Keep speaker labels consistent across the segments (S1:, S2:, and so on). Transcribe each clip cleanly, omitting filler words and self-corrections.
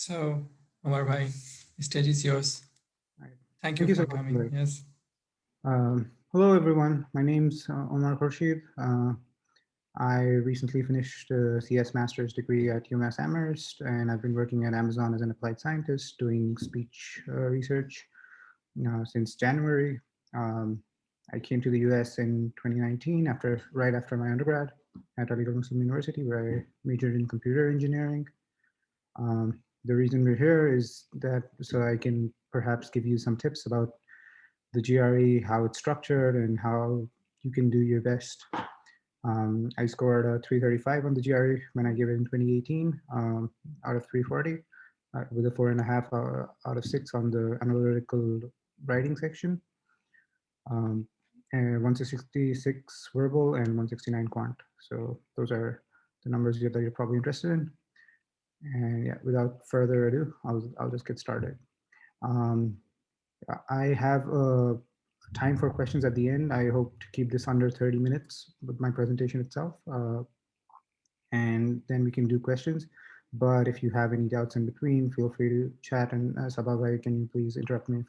S1: So, Omar bhai, stage is yours.
S2: Right.
S1: Thank you
S2: Thank you so
S1: for
S2: much,
S1: coming.
S2: Numeric.
S1: Yes.
S2: Hello, everyone. My name's Omar Khursheed. I recently finished a CS master's degree at UMass Amherst, and I've been working at Amazon as an applied scientist doing speech research since January. Um, I came to the US in 2019 right after my undergrad at Ali Muslim University, where I majored in computer engineering. The reason we're here is that so I can perhaps give you some tips about the GRE, how it's structured, and how you can do your best. I scored a 335 on the GRE when I gave it in 2018 out of 340, with a 4.5 out of 6 on the analytical writing section, um, and 166 verbal and 169 quant. So those are the numbers that you're probably interested in. And yeah, without further ado, I'll just get started. Um, I have time for questions at the end. I hope to keep this under 30 minutes with my presentation itself, and then we can do questions. But if you have any doubts in between, feel free to chat. And Sabah, can you please interrupt me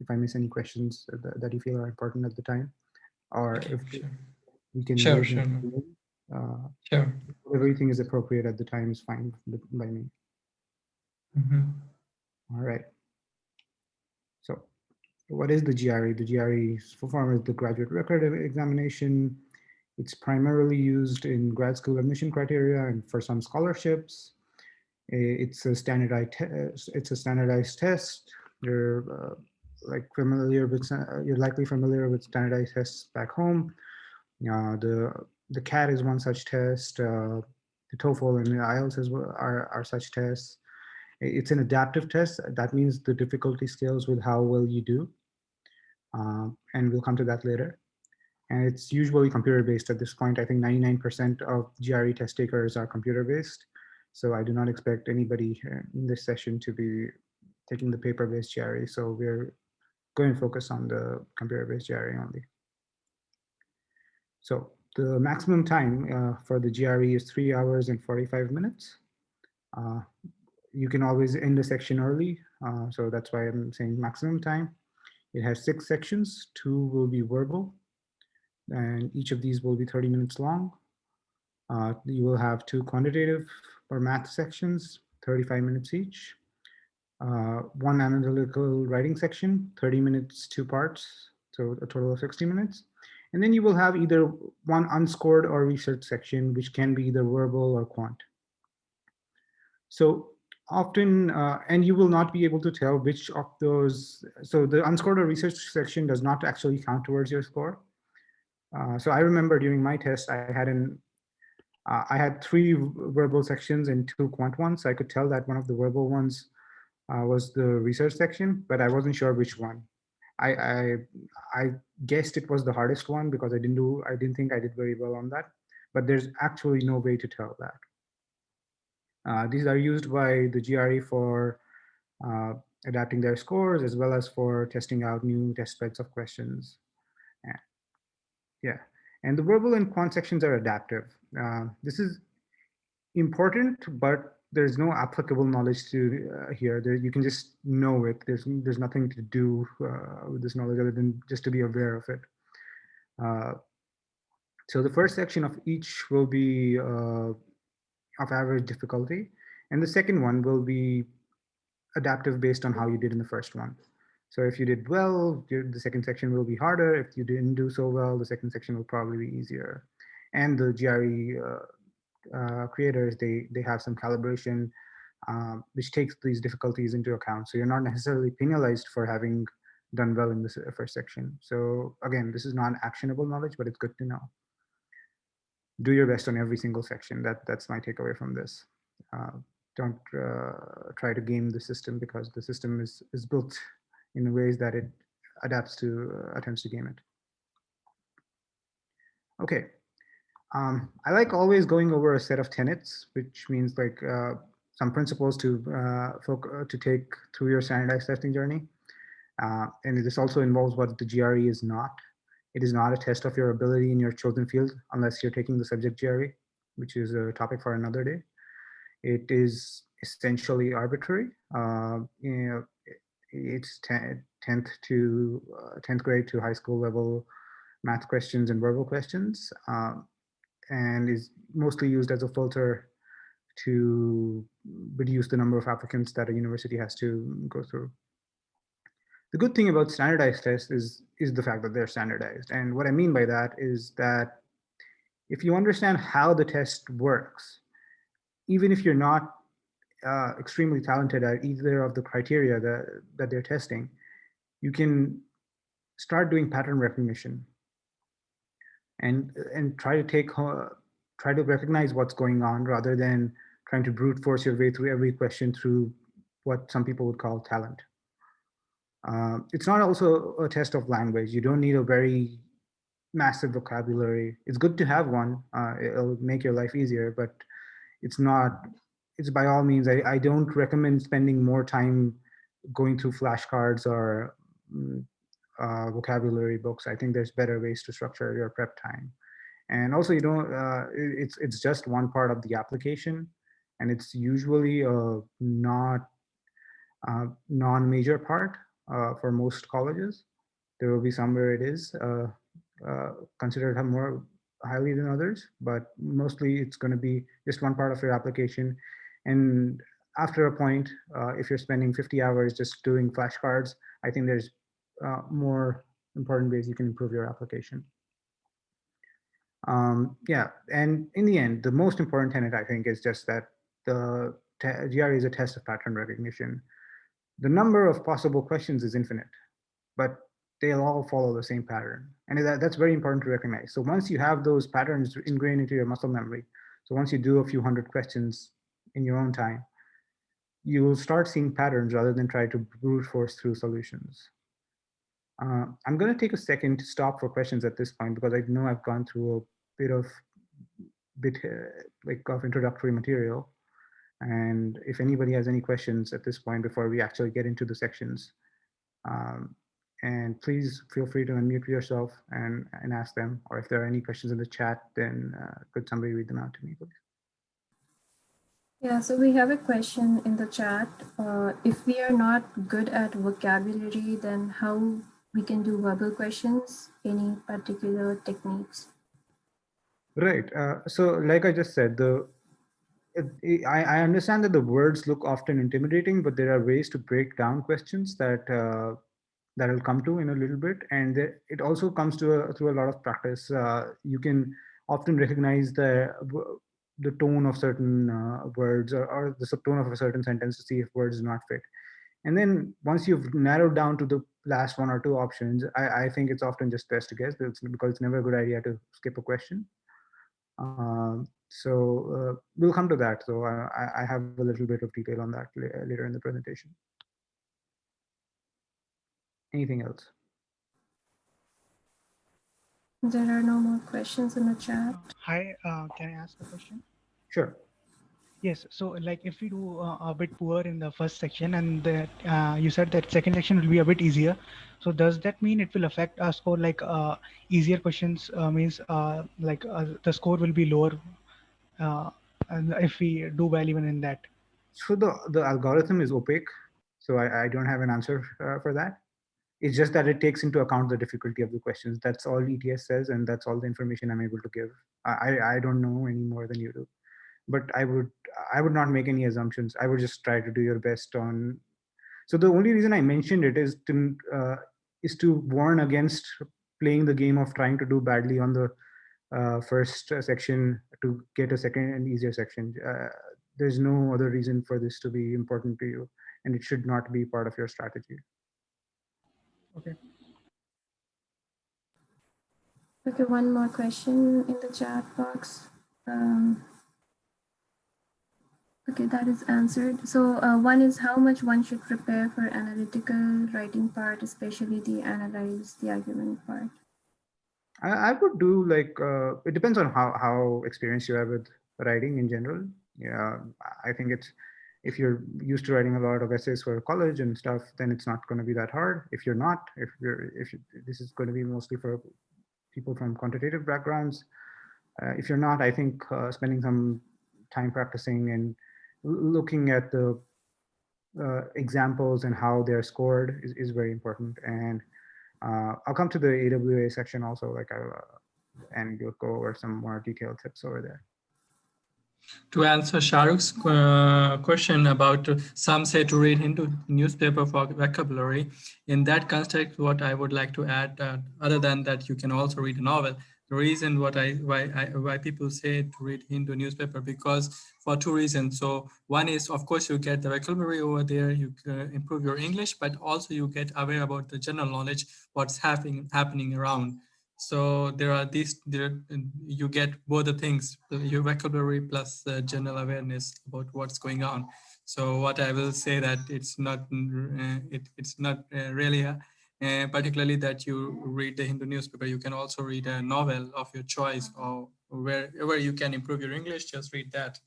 S2: if I miss any questions that you feel are important at the time, or
S1: Okay,
S2: if
S1: sure.
S2: we can
S1: Sure,
S2: leave them.
S1: sure. No.
S2: Uh,
S1: Sure.
S2: Everything is appropriate at the time is fine by me.
S1: Mm-hmm.
S2: All right. So what is the GRE? The GRE's full form is the Graduate Record Examination. It's primarily used in grad school admission criteria and for some scholarships. It's a standardized test. You're likely familiar with standardized tests back home. The CAT is one such test. The TOEFL and the IELTS are such tests. It's an adaptive test. That means the difficulty scales with how well you do. And we'll come to that later. And it's usually computer based at this point. I think 99% of GRE test takers are computer based. So I do not expect anybody in this session to be taking the paper based GRE. So we're going to focus on the computer based GRE only. So the maximum time for the GRE is 3 hours and 45 minutes. Uh, you can always end a section early. So that's why I'm saying maximum time. It has 6 sections, 2 will be verbal, and each of these will be 30 minutes long. You will have 2 quantitative or math sections, 35 minutes each. 1 analytical writing section, 30 minutes, 2 parts, so a total of 60 minutes. And then you will have either 1 unscored or research section, which can be either verbal or quant. So often, and you will not be able to tell which of those, so the unscored or research section does not actually count towards your score. So I remember during my test, I had 3 verbal sections and 2 quant ones. So I could tell that one of the verbal ones was the research section, but I wasn't sure which one. I I guessed it was the hardest one because I didn't think I did very well on that. But there's actually no way to tell that. These are used by the GRE for uh, adapting their scores as well as for testing out new test beds of questions. Yeah, and the verbal and quant sections are adaptive. This is important, but there's no applicable knowledge to here. You can just know it. There's nothing to do with this knowledge other than just to be aware of it. Uh, so the first section of each will be of average difficulty, and the second one will be adaptive based on how you did in the first one. So if you did well, the second section will be harder. If you didn't do so well, the second section will probably be easier. And the GRE creators, they have some calibration which takes these difficulties into account. So you're not necessarily penalized for having done well in this first section. So again, this is not actionable knowledge, but it's good to know. Do your best on every single section. That's my takeaway from this. Don't try to game the system because the system is built in ways that it adapts to attempts to game it. Okay. I like always going over a set of tenets, which means like some principles to take through your standardized testing journey. And this also involves what the GRE is not. It is not a test of your ability in your chosen field unless you're taking the subject GRE, which is a topic for another day. It is essentially arbitrary. It's 10th grade to high school level math questions and verbal questions, and is mostly used as a filter to reduce the number of applicants that a university has to go through. The good thing about standardized tests is the fact that they're standardized. And what I mean by that is that if you understand how the test works, even if you're not extremely talented at either of the criteria that they're testing, you can start doing pattern recognition and try to recognize what's going on rather than trying to brute force your way through every question through what some people would call talent. It's not also a test of language. You don't need a very massive vocabulary. It's good to have one. It'll make your life easier, but it's not, it's by all means, I don't recommend spending more time going through flashcards or vocabulary books. I think there's better ways to structure your prep time. And also, you don't, it's just one part of the application, and it's usually a non-major part for most colleges. There will be some where it is considered more highly than others, but mostly it's going to be just one part of your application. And after a point, if you're spending 50 hours just doing flashcards, I think there's more important ways you can improve your application. Yeah, and in the end, the most important tenet, I think, is just that the GRE is a test of pattern recognition. The number of possible questions is infinite, but they'll all follow the same pattern. And that's very important to recognize. So once you have those patterns ingrained into your muscle memory, so once you do a few hundred questions in your own time, you will start seeing patterns rather than try to brute force through solutions. I'm going to take a second to stop for questions at this point because I know I've gone through a bit of introductory material. And if anybody has any questions at this point before we actually get into the sections, and please feel free to unmute yourself and ask them. Or if there are any questions in the chat, then could somebody read them out to me, please?
S3: Yeah, so we have a question in the chat. If we are not good at vocabulary, then how we can do verbal questions? Any particular techniques?
S2: Right. So like I just said, I understand that the words look often intimidating, but there are ways to break down questions that that I'll come to in a little bit. And it also comes to through a lot of practice. You can often recognize the tone of certain words or the subtone of a certain sentence to see if words do not fit. And then once you've narrowed down to the last one or two options, I think it's often just best to guess because it's never a good idea to skip a question. So we'll come to that. So I have a little bit of detail on that later in the presentation. Anything else?
S3: There are no more questions in the chat.
S4: Hi, can I ask a question?
S2: Sure.
S4: Yes, so like if we do a bit poor in the first section and that you said that second section will be a bit easier. So does that mean it will affect our score? Like easier questions means the score will be lower and if we do well even in that.
S2: So the algorithm is opaque. So I don't have an answer for that. It's just that it takes into account the difficulty of the questions. That's all ETS says, and that's all the information I'm able to give. I don't know any more than you do, but I would not make any assumptions. I would just try to do your best on. So the only reason I mentioned it is to warn against playing the game of trying to do badly on the first section to get a second and easier section. There's no other reason for this to be important to you, and it should not be part of your strategy.
S4: Okay.
S3: Okay, one more question in the chat box. Okay, that is answered. So one is how much one should prepare for analytical writing part, especially the analyze the argument part.
S2: I would do like it depends on how experienced you are with writing in general. Yeah, I think it's if you're used to writing a lot of essays for college and stuff, then it's not going to be that hard. If you're not, this is going to be mostly for people from quantitative backgrounds. If you're not, I think spending some time practicing and looking at the examples and how they're scored is very important. And I'll come to the AWA section also, like and we'll go over some more detailed tips over there.
S1: To answer Shahruk's question about some say to read Hindu newspaper for vocabulary, in that context, what I would like to add, other than that, you can also read a novel. The reason why people say to read Hindu newspaper, because for two reasons. So one is, of course, you get the vocabulary over there, you improve your English, but also you get aware about the general knowledge, what's happening around. So there are you get both the things, your vocabulary plus general awareness about what's going on. So what I will say that it's not really particularly that you read the Hindu newspaper. You can also read a novel of your choice, or wherever you can improve your English, just read that.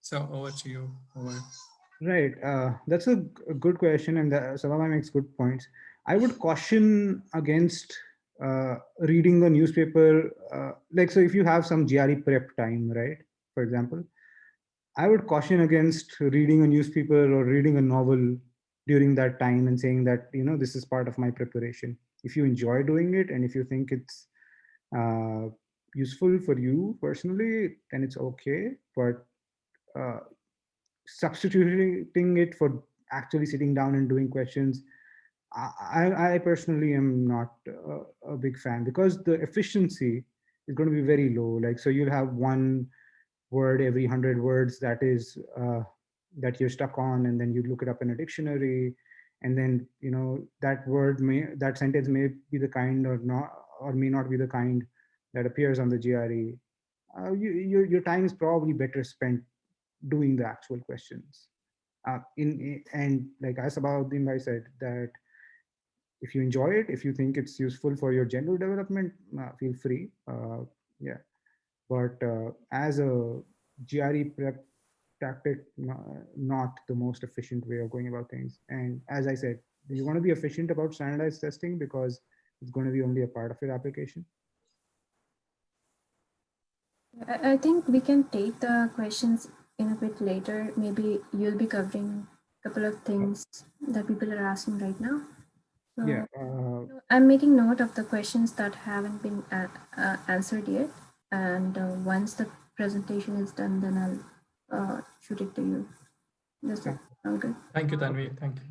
S1: So over to you, Omar.
S2: Right. That's a good question, and Salama makes good points. I would caution against reading the newspaper. Like, so if you have some GRE prep time, right, for example, I would caution against reading a newspaper or reading a novel during that time and saying that, you know, this is part of my preparation. If you enjoy doing it and if you think it's useful for you personally, then it's okay. But substituting it for actually sitting down and doing questions, I personally am not a big fan, because the efficiency is going to be very low. Like, so you'll have one word every 100 words that is that you're stuck on, and then you look it up in a dictionary, and then, you know, that sentence may be the kind or not, or may not be the kind that appears on the GRE. Your time is probably better spent doing the actual questions. And like as Sabahuddin Bhai said, that if you enjoy it, if you think it's useful for your general development, feel free. Yeah, but as a GRE prep tactic, not the most efficient way of going about things. And as I said, you want to be efficient about standardized testing because it's going to be only a part of your application.
S3: I think we can take the questions in a bit later. Maybe you'll be covering a couple of things that people are asking right now. So
S2: Yeah.
S3: I'm making note of the questions that haven't been answered yet. And once the presentation is done, then I'll shoot it to you. Does that sound good?
S1: Thank you, Tanvi. Thank you.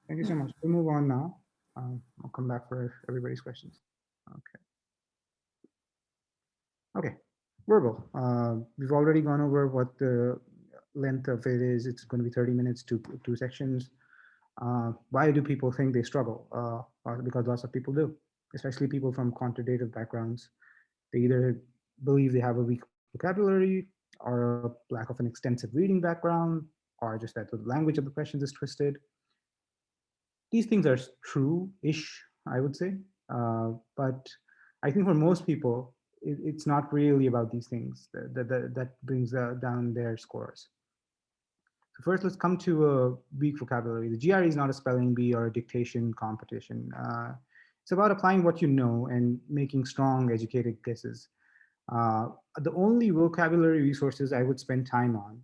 S2: Thank you so much. We'll move on now. I'll come back for everybody's questions. Okay, verbal. We've already gone over what the length of it is. It's going to be 30 minutes to 2 sections. Why do people think they struggle? Because lots of people do, especially people from quantitative backgrounds. They either believe they have a weak vocabulary, or a lack of an extensive reading background, or just that the language of the questions is twisted. These things are true-ish, I would say. But I think for most people, it's not really about these things that brings down their scores. So first, let's come to a weak vocabulary. The GRE is not a spelling bee or a dictation competition. It's about applying what you know and making strong, educated guesses. The only vocabulary resources I would spend time on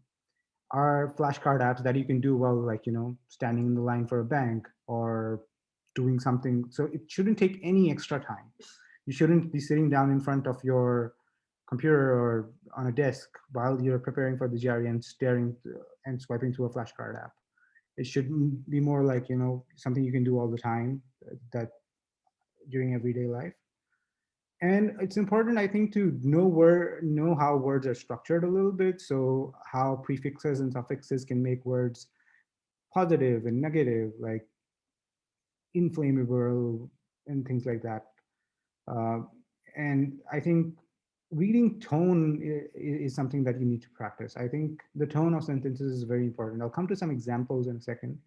S2: are flashcard apps that you can do while, like, you know, standing in the line for a bank or doing something. So it shouldn't take any extra time. You shouldn't be sitting down in front of your computer or on a desk while you're preparing for the GRE and staring and swiping through a flashcard app. It should be more like, you know, something you can do all the time, that during everyday life. And it's important, I think, to know how words are structured a little bit. So how prefixes and suffixes can make words positive and negative, like inflammable and things like that. And I think reading tone is something that you need to practice. I think the tone of sentences is very important. I'll come to some examples in a second,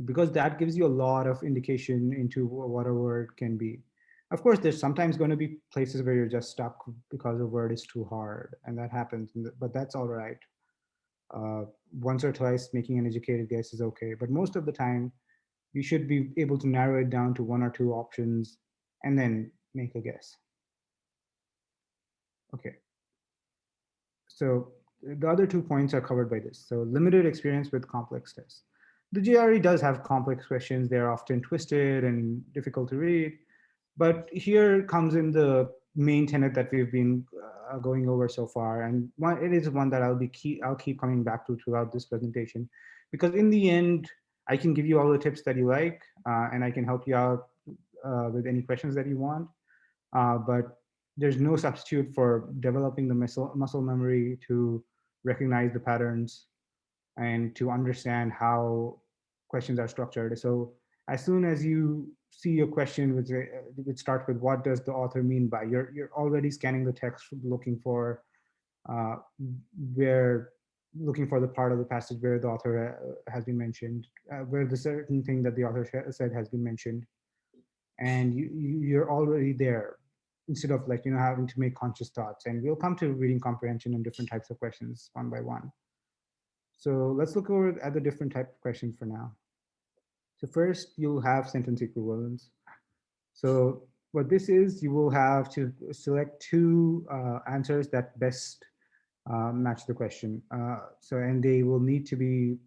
S2: because that gives you a lot of indication into what a word can be. Of course, there's sometimes going to be places where you're just stuck because a word is too hard, and that happens, but that's all right. Once or twice making an educated guess is okay, but most of the time, you should be able to narrow it down to 1 or 2 options and then make a guess. Okay. So the other 2 points are covered by this. So limited experience with complex tests. The GRE does have complex questions. They're often twisted and difficult to read. But here comes in the main tenet that we've been going over so far. And it is one that I'll keep coming back to throughout this presentation, because in the end, I can give you all the tips that you like, and I can help you out with any questions that you want. But there's no substitute for developing the muscle memory to recognize the patterns and to understand how questions are structured. So as soon as you see a question which starts with "what does the author mean by," you're already scanning the text, looking for looking for the part of the passage where the author has been mentioned, where the certain thing that the author said has been mentioned, and you're already there, instead of having to make conscious thoughts. And we'll come to reading comprehension and different types of questions one by one. So let's look over at the different type of questions for now. So first, you'll have sentence equivalence. So what this is, you will have to select 2 answers that best match the question. And they will need to be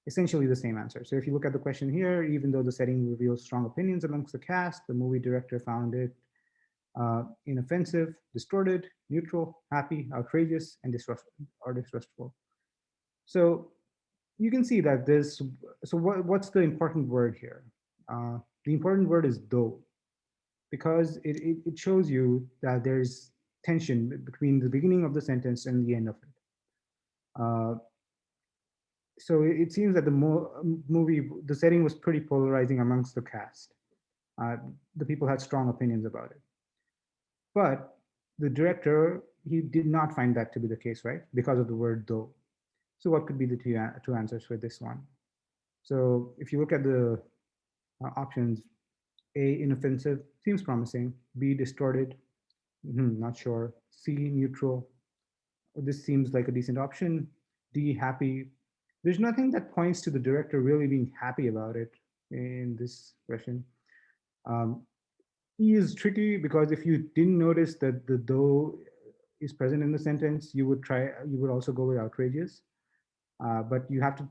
S2: essentially the same answer. So if you look at the question here, even though the setting reveals strong opinions amongst the cast, the movie director found it inoffensive, distorted, neutral, happy, outrageous, and distrustful. So you can see that what's the important word here? The important word is though, because it shows you that there's tension between the beginning of the sentence and the end of it. So it seems that the setting was pretty polarizing amongst the cast. The people had strong opinions about it. But the director, he did not find that to be the case, right? Because of the word though. So what could be the 2 answers for this one? So if you look at the options, A, inoffensive, seems promising. B, distorted, not sure. C, neutral, this seems like a decent option. D, happy. There's nothing that points to the director really being happy about it in this question. E is tricky because if you didn't notice that the though is present in the sentence, you would also go with outrageous. But you have to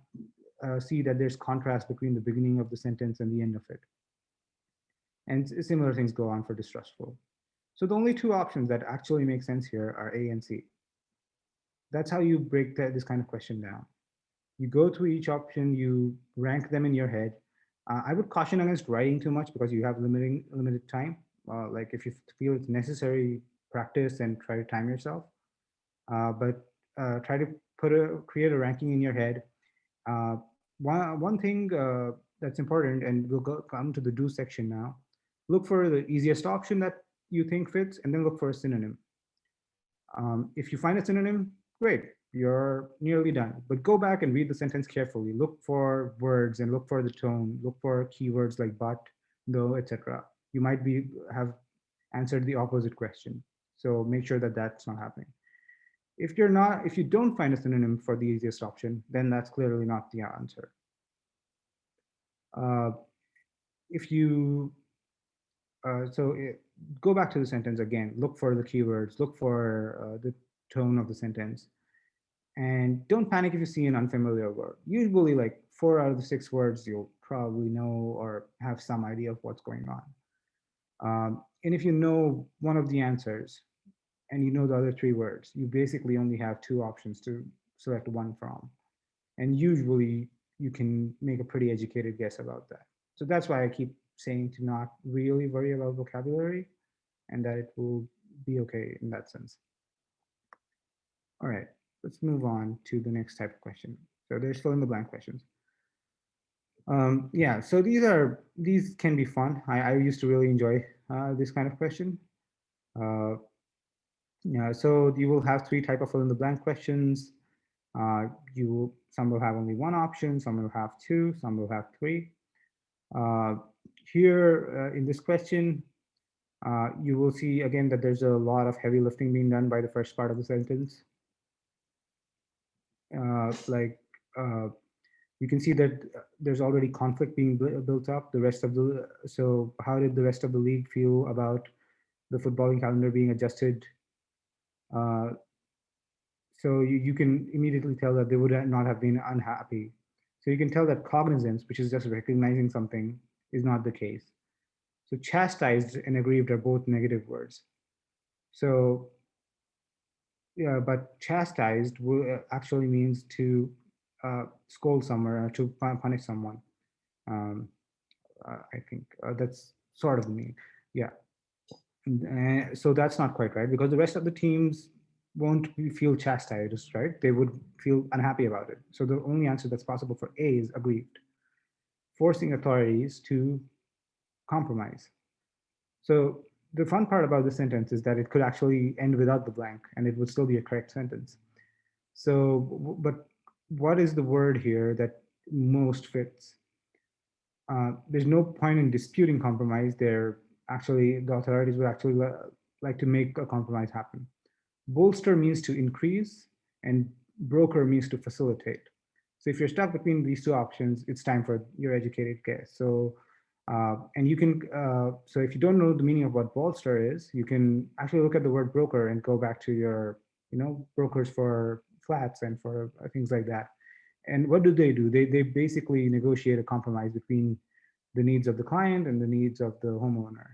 S2: see that there's contrast between the beginning of the sentence and the end of it. And similar things go on for distrustful. So the only 2 options that actually make sense here are A and C. That's how you break this kind of question down. You go through each option, you rank them in your head. I would caution against writing too much because you have limited time. Like if you feel it's necessary, practice and try to time yourself. But try to create a ranking in your head. One thing that's important, and we'll come to the do section now. Look for the easiest option that you think fits, and then look for a synonym. If you find a synonym, great, you're nearly done. But go back and read the sentence carefully. Look for words and look for the tone. Look for keywords like but, though, etc. You might have answered the opposite question. So make sure that that's not happening. If you don't find a synonym for the easiest option, then that's clearly not the answer. Go back to the sentence again, look for the keywords, look for the tone of the sentence, and don't panic if you see an unfamiliar word. Usually like 4 out of the 6 words you'll probably know or have some idea of what's going on. And if you know one of the answers and you know the other 3 words, you basically only have 2 options to select one from. And usually you can make a pretty educated guess about that. So that's why I keep saying to not really worry about vocabulary and that it will be okay in that sense. All right, let's move on to the next type of question. So there's fill in the blank questions. Yeah, so these can be fun. I used to really enjoy this kind of question. Yeah, so you will have 3 type of fill in the blank questions. Some will have only 1 option, some will have 2, some will have 3. Here in this question, you will see again that there's a lot of heavy lifting being done by the first part of the sentence. You can see that there's already conflict being built up. So how did the rest of the league feel about the footballing calendar being adjusted? So So you can immediately tell that they would not have been unhappy. So you can tell that cognizance, which is just recognizing something, is not the case. So chastised and aggrieved are both negative words. So yeah, but chastised actually means to scold someone or to punish someone. Um, I think that's sort of the meaning. Yeah. So that's not quite right, because the rest of the teams won't feel chastised, right? They would feel unhappy about it. So the only answer that's possible for A is aggrieved, forcing authorities to compromise. So the fun part about this sentence is that it could actually end without the blank and it would still be a correct sentence. So, but what is the word here that most fits? There's no point in disputing compromise. The authorities would actually like to make a compromise happen. Bolster means to increase, and broker means to facilitate. So if you're stuck between these two options, it's time for your educated guess. So, and you can, so if you don't know the meaning of what bolster is, you can actually look at the word broker and go back to your, brokers for flats and for things like that. And what do? They basically negotiate a compromise between the needs of the client and the needs of the homeowner.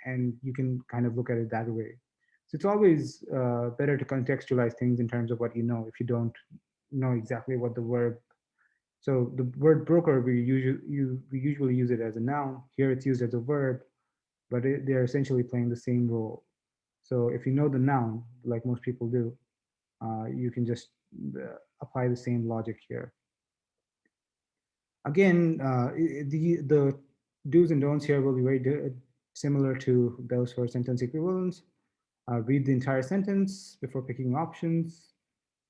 S2: And you can kind of look at it that way. So it's always better to contextualize things in terms of what you know if you don't know exactly what the verb. So the word broker, we usually use it as a noun. Here it's used as a verb, but they're essentially playing the same role. So if you know the noun, like most people do, you can just apply the same logic here. Again, the do's and don'ts here will be very similar to those for sentence equivalence. Read the entire sentence before picking options.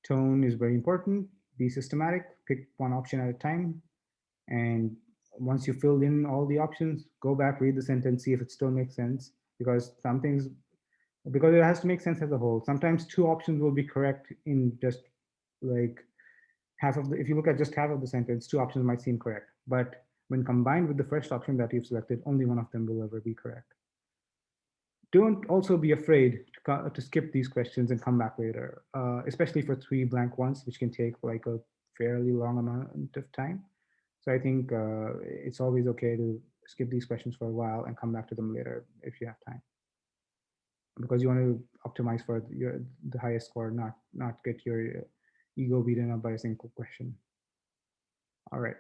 S2: Tone is very important. Be systematic. Pick one option at a time. And once you filled in all the options, go back, read the sentence, see if it still makes sense. Because because it has to make sense as a whole. Sometimes two options will be correct in just like if you look at just half of the sentence, two options might seem correct. But when combined with the first option that you've selected, only one of them will ever be correct. Don't also be afraid to skip these questions and come back later, especially for 3 blank ones, which can take like a fairly long amount of time. So I think it's always okay to skip these questions for a while and come back to them later if you have time, because you want to optimize for the highest score, not get your ego beaten up by a single question. All right.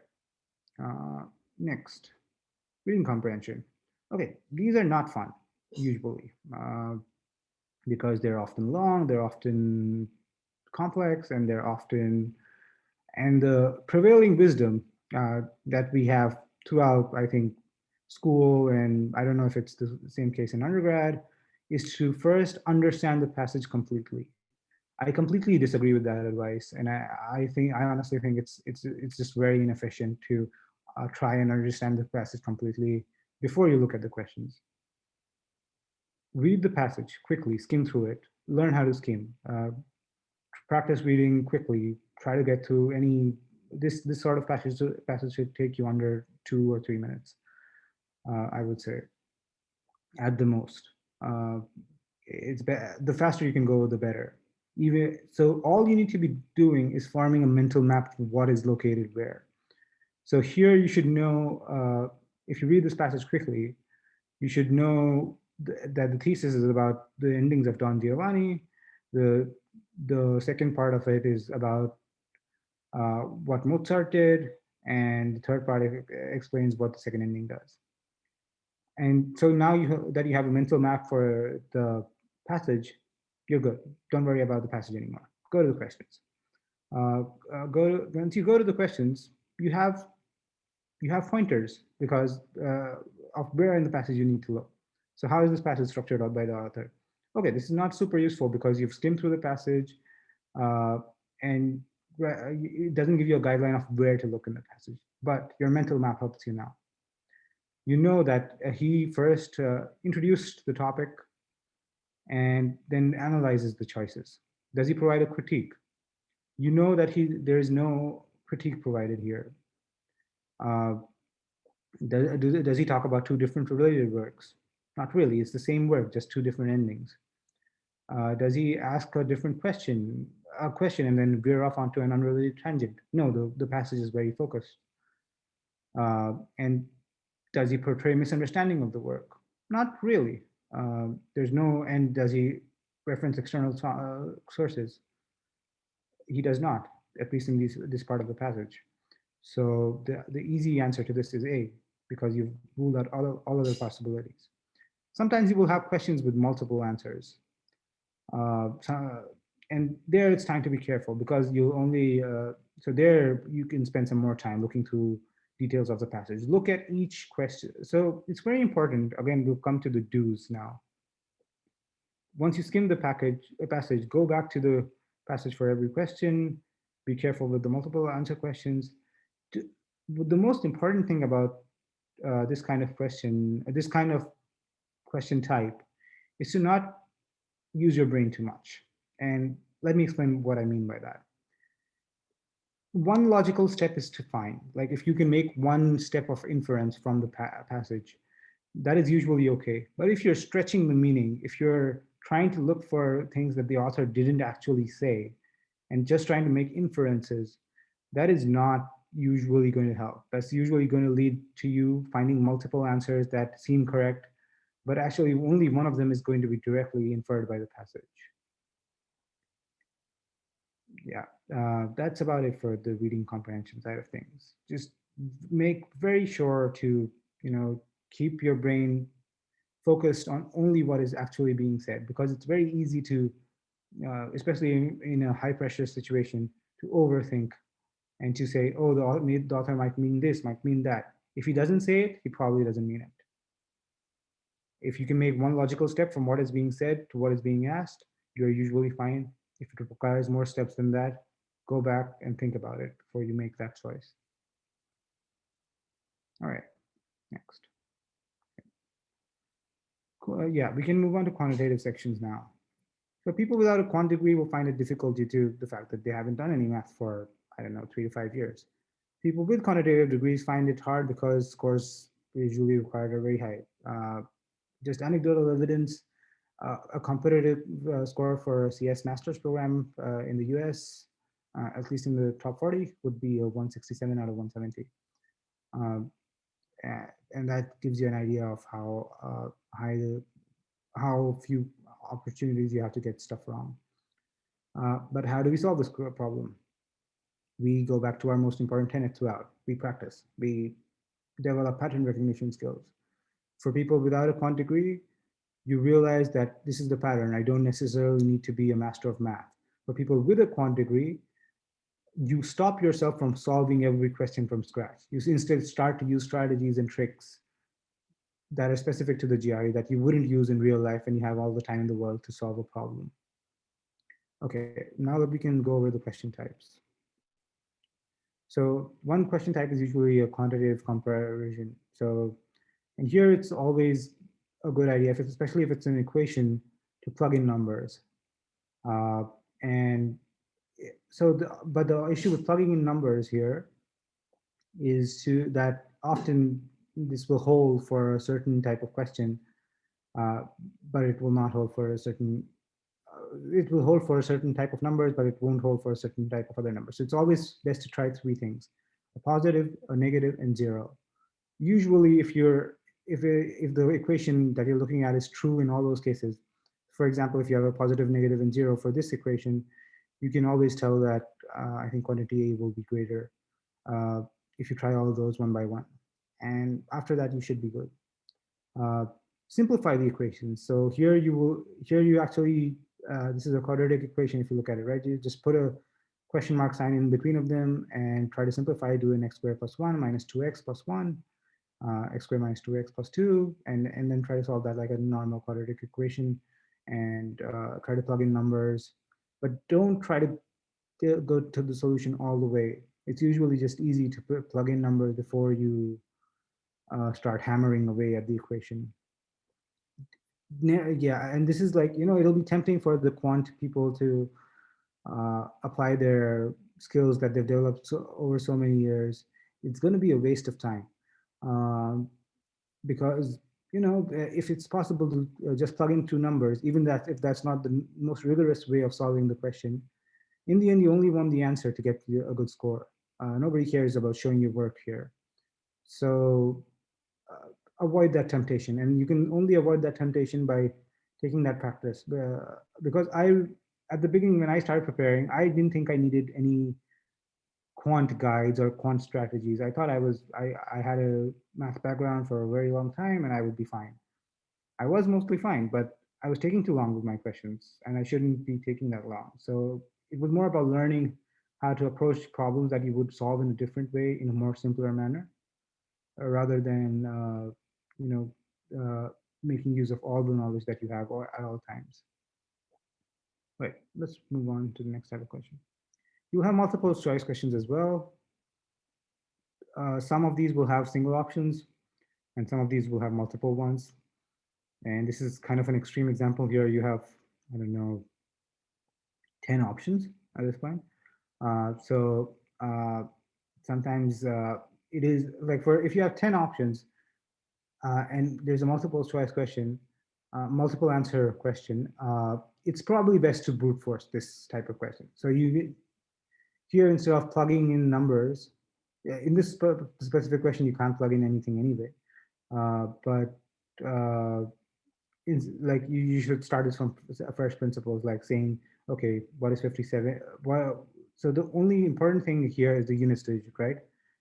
S2: Next, reading comprehension. Okay, these are not fun usually because they're often long, they're often complex, and the prevailing wisdom that we have throughout, I think, school, and I don't know if it's the same case in undergrad, is to first understand the passage completely. I completely disagree with that advice, and I honestly think it's just very inefficient to try and understand the passage completely before you look at the questions. Read the passage quickly, skim through it, learn how to skim, practice reading quickly, try to get through this sort of passage should take you under 2 or 3 minutes, I would say, at the most. The faster you can go, the better. So all you need to be doing is forming a mental map of what is located where. So here you should know, if you read this passage quickly, you should know that the thesis is about the endings of Don Giovanni. The second part of it is about what Mozart did, and the third part explains what the second ending does. And so now that you have a mental map for the passage, you're good. Don't worry about the passage anymore. Go to the questions. Once you go to the questions, you have pointers because of where in the passage you need to look. So how is this passage structured out by the author? Okay, this is not super useful because you've skimmed through the passage and it doesn't give you a guideline of where to look in the passage, but your mental map helps you now. You know that he first introduced the topic and then analyzes the choices. Does he provide a critique? You know that there is no critique provided here. Does he talk about 2 different related works? Not really, it's the same work, just 2 different endings. Does he ask a different question a question and then veer off onto an unrelated tangent. No, the passage is very focused. And does he portray misunderstanding of the work? Not really. There's no, and does he reference external sources? He does not, at least in this part of the passage. So the easy answer to this is A, because you've ruled out all other possibilities. Sometimes you will have questions with multiple answers. And there it's time to be careful because you only, so there you can spend some more time looking through details of the passage. Look at each question. So it's very important. Again, we'll come to the do's now. Once you skim the passage, go back to the passage for every question. Be careful with the multiple answer questions. The most important thing about this kind of question type is to not use your brain too much. And let me explain what I mean by that. One logical step is to find, like if you can make one step of inference from the passage, that is usually okay. But if you're stretching the meaning, if you're trying to look for things that the author didn't actually say, and just trying to make inferences, that is not usually going to help. That's usually going to lead to you finding multiple answers that seem correct, but actually only one of them is going to be directly inferred by the passage. Yeah, that's about it for the reading comprehension side of things. Just make very sure to, keep your brain focused on only what is actually being said, because it's very easy to, especially in a high pressure situation, to overthink and to say, oh, the author might mean this, might mean that. If he doesn't say it, he probably doesn't mean it. If you can make one logical step from what is being said to what is being asked, you're usually fine. If it requires more steps than that, go back and think about it before you make that choice. All right, next. Yeah, we can move on to quantitative sections now. So people without a quant degree will find it difficult due to the fact that they haven't done any math for, 3 to 5 years. People with quantitative degrees find it hard because scores usually required are very high. Just anecdotal evidence, a competitive score for a CS master's program in the US, at least in the top 40, would be a 167 out of 170. And that gives you an idea of how how few opportunities you have to get stuff wrong. But how do we solve this problem? We go back to our most important tenet throughout. We practice. We develop pattern recognition skills. For people without a quant degree, you realize that this is the pattern. I don't necessarily need to be a master of math. For people with a quant degree, you stop yourself from solving every question from scratch. You instead start to use strategies and tricks that are specific to the GRE that you wouldn't use in real life, and you have all the time in the world to solve a problem. Okay, now that we can go over the question types. So one question type is usually a quantitative comparison. So, and here it's always a good idea, especially if it's an equation, to plug in numbers. And so, but the issue with plugging in numbers here is that often this will hold for a certain type of question, but it will not hold for a certain, it will hold for a certain type of numbers, but it won't hold for a certain type of other numbers. So it's always best to try 3 things: a positive, a negative, and 0. Usually if the equation that you're looking at is true in all those cases, for example, if you have a positive, negative, and 0 for this equation, you can always tell that I think quantity A will be greater if you try all of those one by one. And after that, you should be good. Simplify the equations. So here you actually, this is a quadratic equation if you look at it, right? You just put a question mark sign in between of them and try to simplify, do an x squared plus 1 minus 2x plus 1, x squared minus 2x plus 2, and then try to solve that like a normal quadratic equation, and try to plug in numbers, but don't try to go to the solution all the way. It's usually just easy to plug in numbers before you start hammering away at the equation. Yeah, and this is like, it'll be tempting for the quant people to apply their skills that they've developed over so many years. It's going to be a waste of time because, if it's possible to just plug in 2 numbers, even if that's not the most rigorous way of solving the question, In the end, you only want the answer to get a good score. Nobody cares about showing your work here. So avoid that temptation. And you can only avoid that temptation by taking that practice. Because at the beginning, when I started preparing, I didn't think I needed any quant guides or quant strategies. I thought I had a math background for a very long time and I would be fine. I was mostly fine, but I was taking too long with my questions and I shouldn't be taking that long. So it was more about learning how to approach problems that you would solve in a different way, in a more simpler manner, rather than making use of all the knowledge that you have at all times. Right, let's move on to the next type of question. You have multiple choice questions as well. Some of these will have single options and some of these will have multiple ones. And this is kind of an extreme example here. You have, I don't know, 10 options at this point. Sometimes it is like if you have 10 options and there's a multiple choice question, multiple answer question, it's probably best to brute force this type of question. So here, instead of plugging in numbers, in this specific question, you can't plug in anything anyway. Like you should start this from first principles, like saying, okay, what is 57? Well, so the only important thing here is the units digit, right?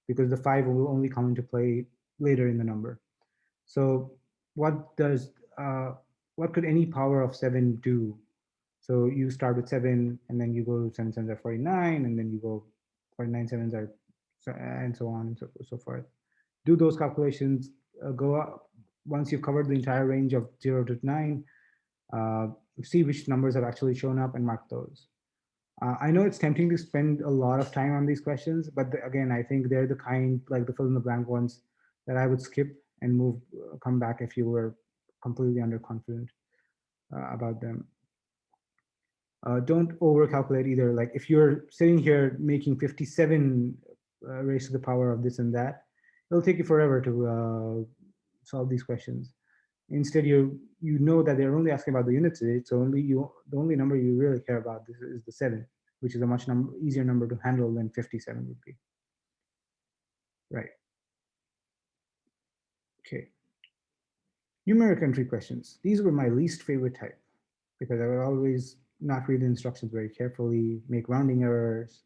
S2: Because the 5 will only come into play later in the number. So what could any power of 7 do? So you start with 7 and then you go 7 sevens are 49 and then you go 49 sevens are, and so on and so forth. Do those calculations, go up. Once you've covered the entire range of 0 to 9, see which numbers have actually shown up and mark those. I know it's tempting to spend a lot of time on these questions, but again, I think they're the kind, like the fill in the blank ones, that I would skip and come back if you were completely underconfident about them. Don't overcalculate either. Like if you're sitting here making 57 raised to the power of this and that, it'll take you forever to solve these questions. Instead, you know that they're only asking about the units digit, so the only number you really care about is the 7, which is a much easier number to handle than 57 would be. Right. Okay. Numeric entry questions. These were my least favorite type because I would always not read the instructions very carefully, make rounding errors,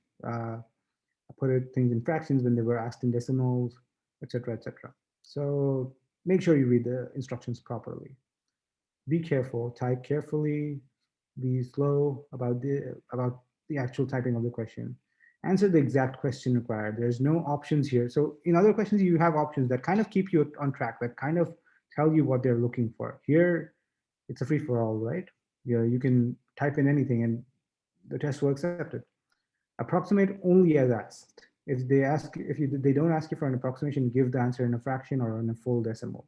S2: put things in fractions when they were asked in decimals, etc., etc. So make sure you read the instructions properly. Be careful, type carefully, be slow about the actual typing of the question. Answer the exact question required. There's no options here. So in other questions, you have options that kind of keep you on track, that kind of tell you what they're looking for. Here, it's a free-for-all, right? You can type in anything and the test will accept it. Approximate only as asked. If they don't ask you for an approximation, give the answer in a fraction or in a full decimal.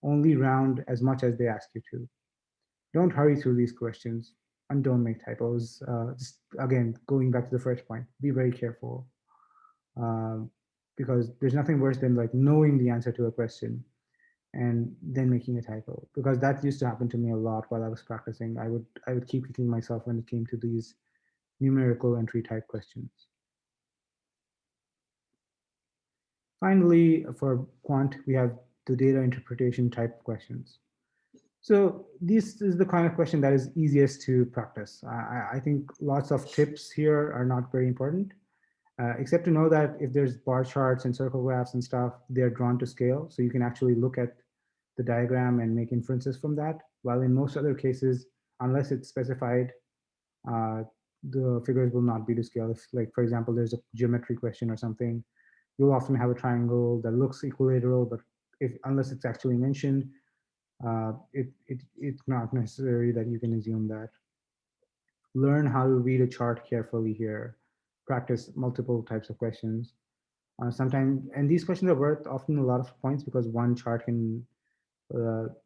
S2: Only round as much as they ask you to. Don't hurry through these questions and don't make typos. Just again, going back to the first point, be very careful because there's nothing worse than like knowing the answer to a question and then making a typo, because that used to happen to me a lot while I was practicing. I would keep kicking myself when it came to these numerical entry type questions. Finally, for quant, we have the data interpretation type questions. So this is the kind of question that is easiest to practice. I think lots of tips here are not very important, except to know that if there's bar charts and circle graphs and stuff, they're drawn to scale. So you can actually look at the diagram and make inferences from that. While in most other cases, unless it's specified, the figures will not be to scale. If, like, for example, there's a geometry question or something, you'll often have a triangle that looks equilateral, but unless it's actually mentioned, it's not necessary that you can assume that. Learn how to read a chart carefully here. Practice multiple types of questions. Sometimes, and these questions are worth often a lot of points because one chart can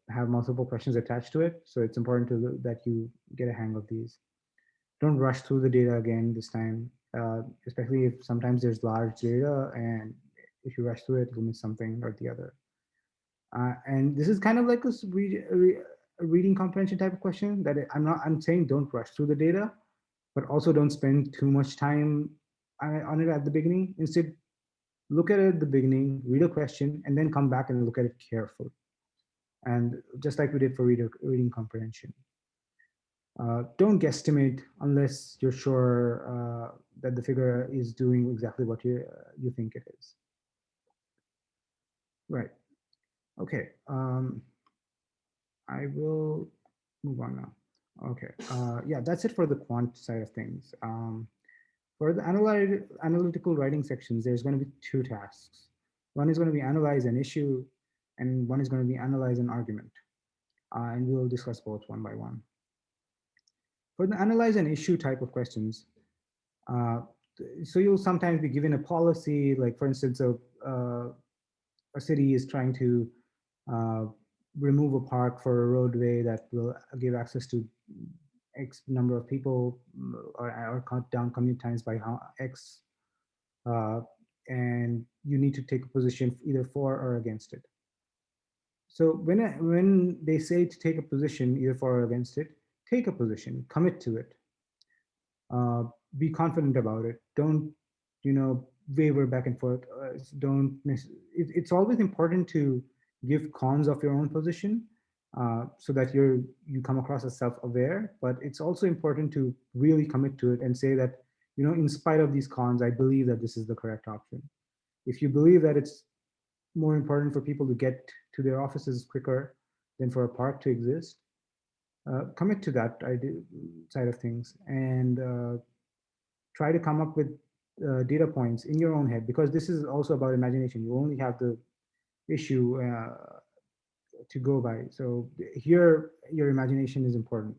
S2: have multiple questions attached to it. So it's important that you get a hang of these. Don't rush through the data again this time, especially if sometimes there's large data and if you rush through it, you'll miss something or the other. And this is kind of like a reading comprehension type of question that I'm saying don't rush through the data, but also don't spend too much time on it at the beginning. Instead, look at it at the beginning, read a question, and then come back and look at it carefully. And just like we did for reading comprehension. Don't guesstimate unless you're sure that the figure is doing exactly what you think it is. Right. Okay. I will move on now. Okay. Yeah, that's it for the quant side of things. For the analytical writing sections, there's going to be two tasks. One is going to be analyze an issue, and one is going to be analyze an argument. And we'll discuss both one by one. For the analyze an issue type of questions, so you'll sometimes be given a policy, like for instance, a city is trying to remove a park for a roadway that will give access to X number of people, or cut down commute times by X, and you need to take a position either for or against it. So when they say to take a position either for or against it, take a position, commit to it, be confident about it. Don't, waver back and forth. It's always important to give cons of your own position, so that you come across as self-aware. But it's also important to really commit to it and say that, in spite of these cons, I believe that this is the correct option. If you believe that it's more important for people to get to their offices quicker than for a park to exist, commit to that side of things, and try to come up with data points in your own head, because this is also about imagination. You only have the issue to go by. So here, your imagination is important.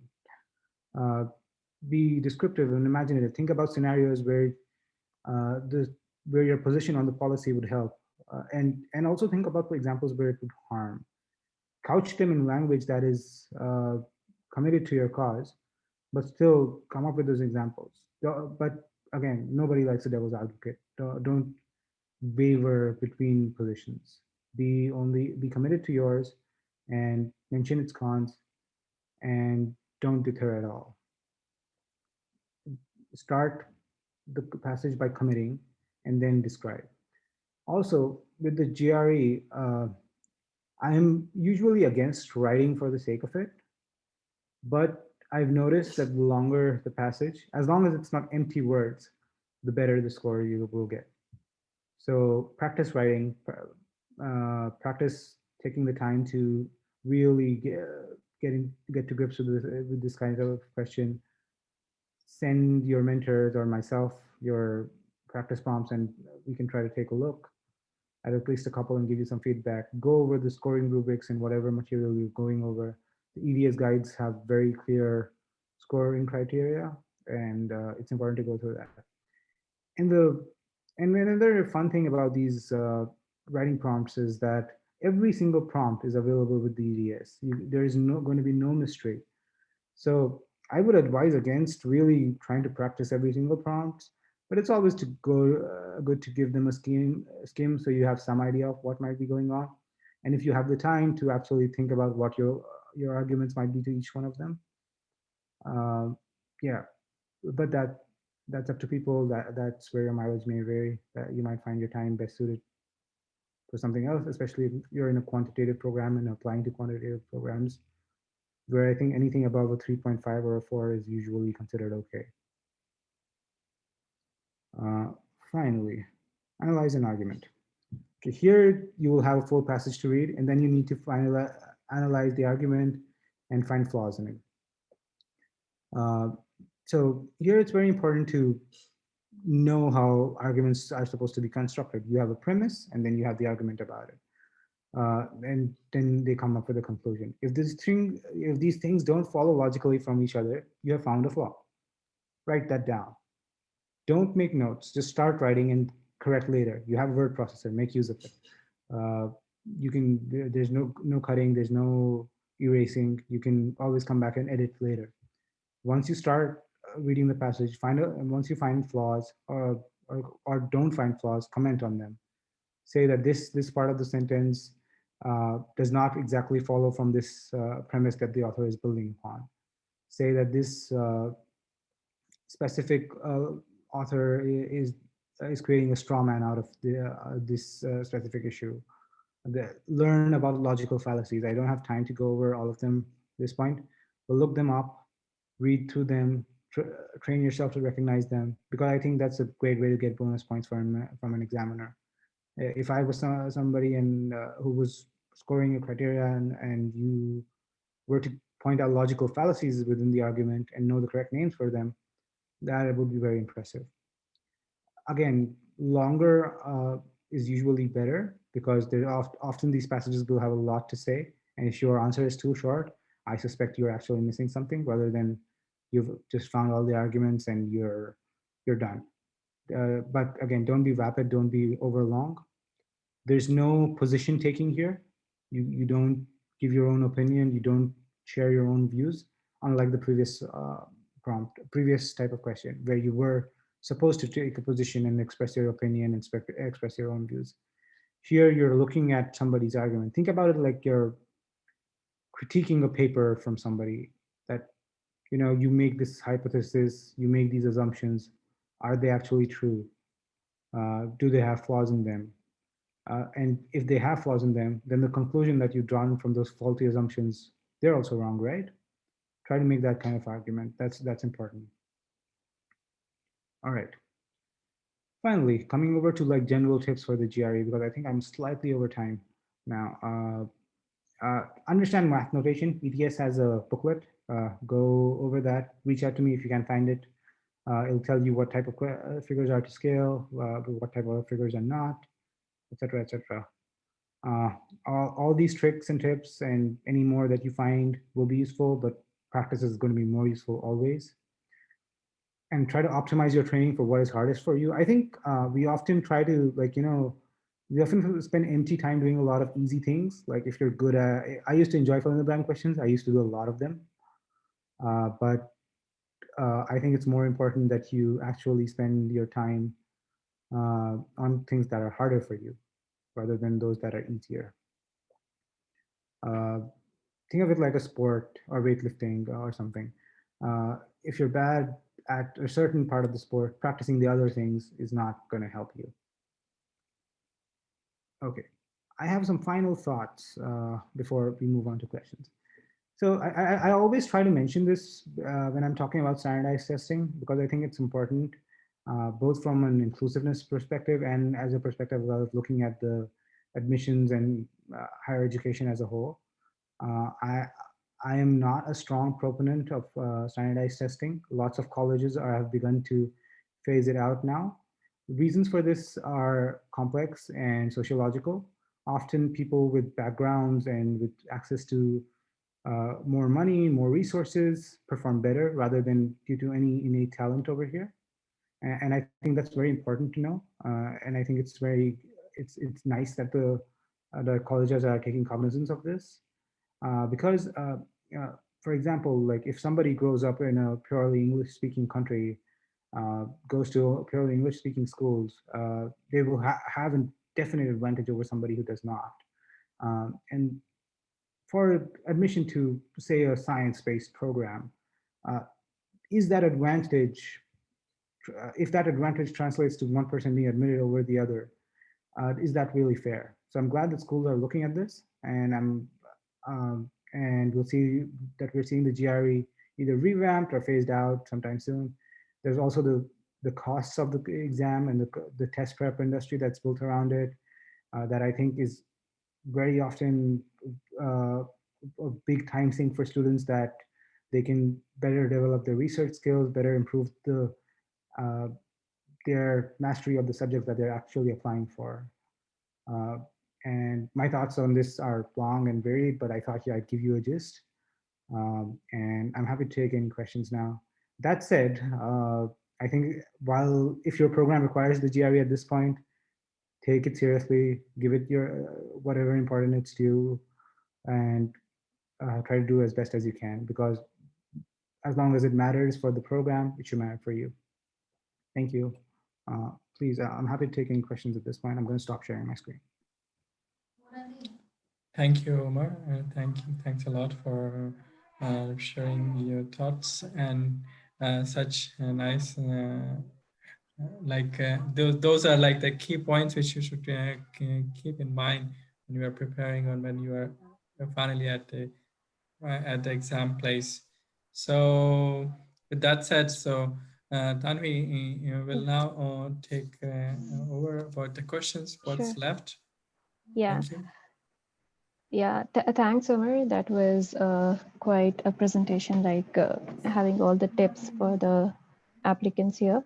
S2: Be descriptive and imaginative. Think about scenarios where where your position on the policy would help, and also think about the examples where it would harm. Couch them in language that is committed to your cause, but still come up with those examples. But again, nobody likes a devil's advocate. Don't waver between positions. Be committed to yours, and mention its cons, and don't deter at all. Start the passage by committing, and then describe. Also, with the GRE, I am usually against writing for the sake of it, but I've noticed that the longer the passage, as long as it's not empty words, the better the score you will get. So practice writing, practice taking the time to really get to grips with this kind of question. Send your mentors or myself your practice prompts, and we can try to take a look at least a couple and give you some feedback. Go over the scoring rubrics and whatever material you're going over. The EVS guides have very clear scoring criteria, and it's important to go through that. And another fun thing about these writing prompts is that every single prompt is available with the EVS. There is going to be no mystery. So I would advise against really trying to practice every single prompt, but it's always good to give them a skim so you have some idea of what might be going on. And if you have the time to actually think about what your arguments might be to each one of them, yeah, but that's up to people. That's where your mileage may vary. That you might find your time best suited for something else, especially if you're in a quantitative program and applying to quantitative programs, where I think anything above a 3.5 or a 4 is usually considered okay. Finally, analyze an argument. Okay, here you will have a full passage to read, and then you need to analyze the argument and find flaws in it. So here it's very important to know how arguments are supposed to be constructed. You have a premise, and then you have the argument about it. And then they come up with a conclusion. If these things don't follow logically from each other, you have found a flaw. Write that down. Don't make notes. Just start writing and correct later. You have a word processor. Make use of it. There's no cutting. There's no erasing. You can always come back and edit later. Once you start reading the passage, and once you find flaws or don't find flaws, comment on them. Say that this part of the sentence does not exactly follow from this premise that the author is building upon. Say that specific author is creating a straw man out of this specific issue. Learn about logical fallacies. I don't have time to go over all of them at this point, but look them up, read through them, train yourself to recognize them, because I think that's a great way to get bonus points from an examiner. If I was somebody who was scoring a criteria and you were to point out logical fallacies within the argument and know the correct names for them, that would be very impressive. Again, longer is usually better because there often these passages will have a lot to say. And if your answer is too short, I suspect you're actually missing something rather than you've just found all the arguments and you're done. But again, don't be vapid, don't be over long. There's no position taking here. You don't give your own opinion, you don't share your own views, unlike the previous previous type of question where you were supposed to take a position and express your opinion and express your own views. Here, you're looking at somebody's argument. Think about it like you're critiquing a paper from somebody that, you make this hypothesis, you make these assumptions. Are they actually true? Do they have flaws in them? And if they have flaws in them, then the conclusion that you've drawn from those faulty assumptions, they're also wrong, right? Try to make that kind of argument. That's important. All right. Finally, coming over to like general tips for the GRE, because I think I'm slightly over time now. Understand math notation. ETS has a booklet. Go over that. Reach out to me if you can find it. It'll tell you what type of figures are to scale, what type of figures are not, etc., etc. All these tricks and tips and any more that you find will be useful, but practice is going to be more useful always. And try to optimize your training for what is hardest for you. I think we often try to we often spend empty time doing a lot of easy things. Like if you're good at, I used to enjoy fill in the blank questions. I used to do a lot of them. But I think it's more important that you actually spend your time on things that are harder for you rather than those that are easier. Think of it like a sport or weightlifting or something. If you're bad at a certain part of the sport, practicing the other things is not going to help you. Okay, I have some final thoughts before we move on to questions. So I always try to mention this when I'm talking about standardized testing, because I think it's important, both from an inclusiveness perspective and as a perspective of looking at the admissions and higher education as a whole. I am not a strong proponent of standardized testing. Lots of colleges have begun to phase it out now. Reasons for this are complex and sociological. Often people with backgrounds and with access to more money, more resources perform better rather than due to any innate talent over here. And I think that's very important to know. And I think it's nice that the colleges are taking cognizance of this. Because, for example, like if somebody grows up in a purely English-speaking country, goes to purely English-speaking schools, they will have a definite advantage over somebody who does not. And for admission to, say, a science-based program, is that advantage, if that advantage translates to one person being admitted over the other, is that really fair? So I'm glad that schools are looking at this, and and we'll see that we're seeing the GRE either revamped or phased out sometime soon. There's also the costs of the exam and the test prep industry that's built around it that I think is very often a big time sink for students, that they can better develop their research skills, better improve their mastery of the subject that they're actually applying for. And my thoughts on this are long and varied, but I thought I'd give you a gist. And I'm happy to take any questions now. That said, I think if your program requires the GRE at this point, take it seriously, give it your whatever important it's due, and try to do as best as you can, because as long as it matters for the program, it should matter for you. Thank you. Please, I'm happy to take any questions at this point. I'm going to stop sharing my screen.
S1: Thank you, Omar, and thanks a lot for sharing your thoughts. And such a nice, those are like the key points which you should keep in mind when you are preparing or when you are finally at the exam place. So with that said, so Tanvi will now take over about the questions, what's
S5: Sure.
S1: left.
S5: Yeah.
S1: Thank you.
S5: Yeah, thanks, Omar. That was quite a presentation, like having all the tips for the applicants here.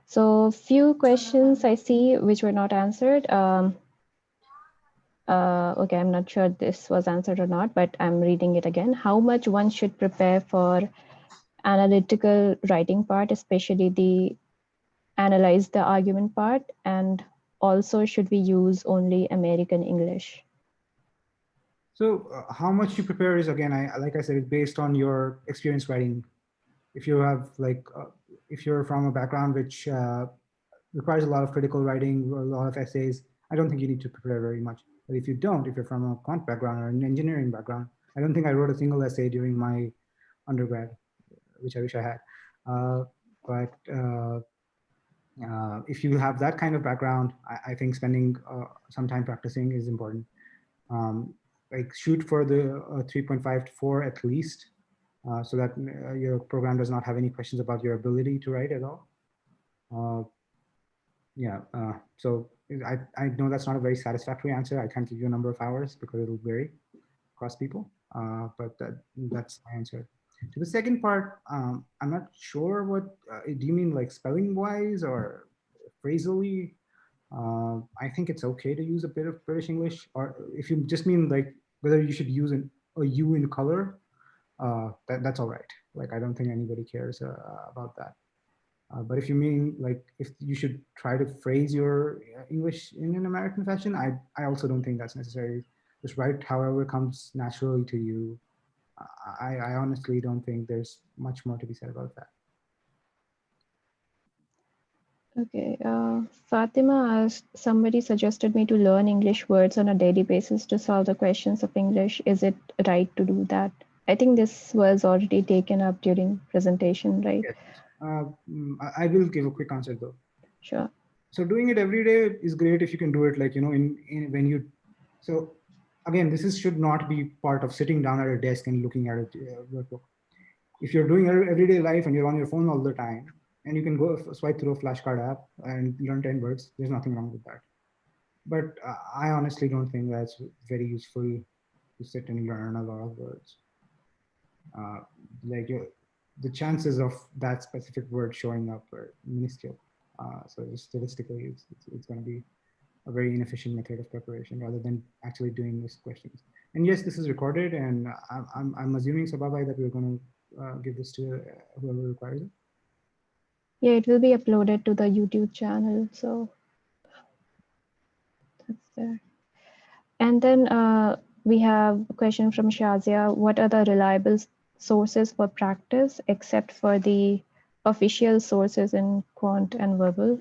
S5: So few questions I see which were not answered. Okay, I'm not sure this was answered or not, but I'm reading it again. How much one should prepare for analytical writing part, especially the analyze the argument part, and also should we use only American English?
S2: So how much you prepare is, again, like I said, it's based on your experience writing. If you have if you're from a background which requires a lot of critical writing, or a lot of essays, I don't think you need to prepare very much. But if you don't, if you're from a quant background or an engineering background, I don't think I wrote a single essay during my undergrad, which I wish I had. If you have that kind of background, I think spending some time practicing is important. Like shoot for the 3.5 to 4 at least, so that your program does not have any questions about your ability to write at all. So I know that's not a very satisfactory answer. I can't give you a number of hours because it'll vary across people, but that's my answer. To the second part, I'm not sure what, do you mean like spelling wise or phrasally? I think it's okay to use a bit of British English, or if you just mean like whether you should use a U in color, that's all right. Like, I don't think anybody cares about that. But if you mean like if you should try to phrase your English in an American fashion, I also don't think that's necessary. Just write however comes naturally to you. I honestly don't think there's much more to be said about that.
S5: Okay, Fatima asked, somebody suggested me to learn English words on a daily basis to solve the questions of English. Is it right to do that? I think this was already taken up during presentation, right?
S2: Yes. I will give a quick answer though.
S5: Sure.
S2: So doing it every day is great if you can do it, like, you know, when you, so again, this should not be part of sitting down at a desk and looking at a workbook. If you're doing everyday life and you're on your phone all the time, and you can go swipe through a flashcard app and learn 10 words, there's nothing wrong with that. But I honestly don't think that's very useful to sit and learn a lot of words. The chances of that specific word showing up are minuscule. So just statistically, it's going to be a very inefficient method of preparation rather than actually doing these questions. And yes, this is recorded, and I'm assuming, Sababai, that we're going to give this to whoever requires it.
S5: Yeah, it will be uploaded to the YouTube channel, so that's there. And then we have a question from Shazia. What are the reliable sources for practice except for the official sources in quant and verbal?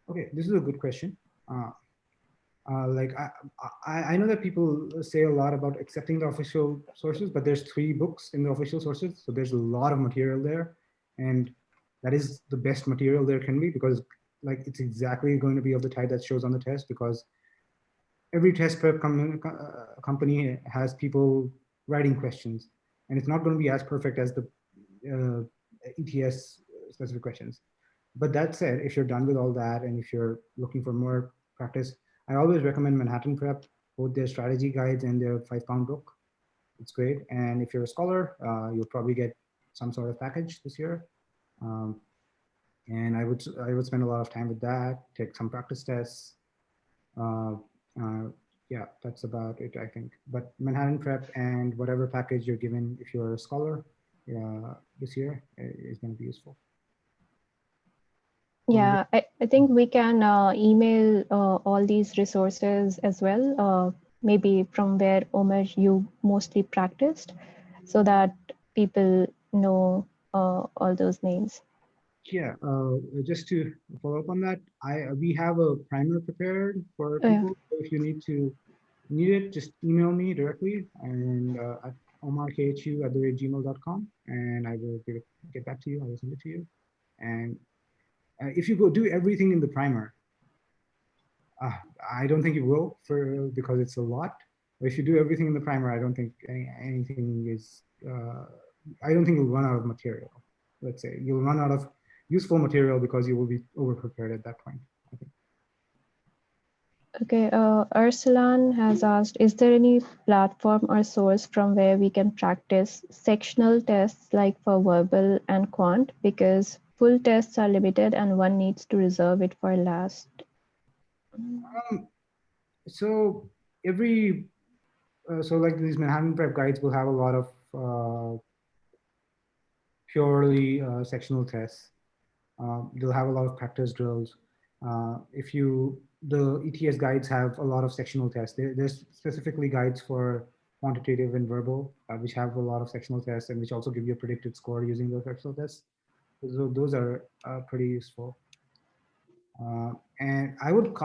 S2: Okay, this is a good question. Like I know that people say a lot about accepting the official sources, but there's 3 books in the official sources. So there's a lot of material there. And that is the best material there can be, because like it's exactly going to be of the type that shows on the test, because every test prep company has people writing questions, and it's not going to be as perfect as the ETS specific questions. But that said, if you're done with all that and if you're looking for more practice, I always recommend Manhattan Prep, both their strategy guides and their 5-pound book. It's great. And if you're a scholar, you'll probably get some sort of package this year. And I would spend a lot of time with that, take some practice tests. Yeah, that's about it, I think. But Manhattan Prep and whatever package you're given if you're a scholar this year is going to be useful.
S5: Yeah, I think we can email all these resources as well, maybe from where, Omar, you mostly practiced, so that people know all those names.
S2: Yeah, just to follow up on that, we have a primer prepared for people. So if you need it, just email me directly and at omarkhu@gmail.com, and I will get back back to you. I will send it to you. And if you go do everything in the primer, I don't think you will because it's a lot. But if you do everything in the primer, I don't think anything is, I don't think you'll run out of material. Let's say you'll run out of useful material because you will be over prepared at that point, I think.
S5: Okay, Ursulan has asked, is there any platform or source from where we can practice sectional tests like for verbal and quant? Because full tests are limited and one needs to reserve it for last.
S2: So every, so like these Manhattan Prep guides will have a lot of purely sectional tests. They'll have a lot of practice drills. The ETS guides have a lot of sectional tests. There's specifically guides for quantitative and verbal, which have a lot of sectional tests and which also give you a predicted score using those sectional tests. So those are pretty useful. And I would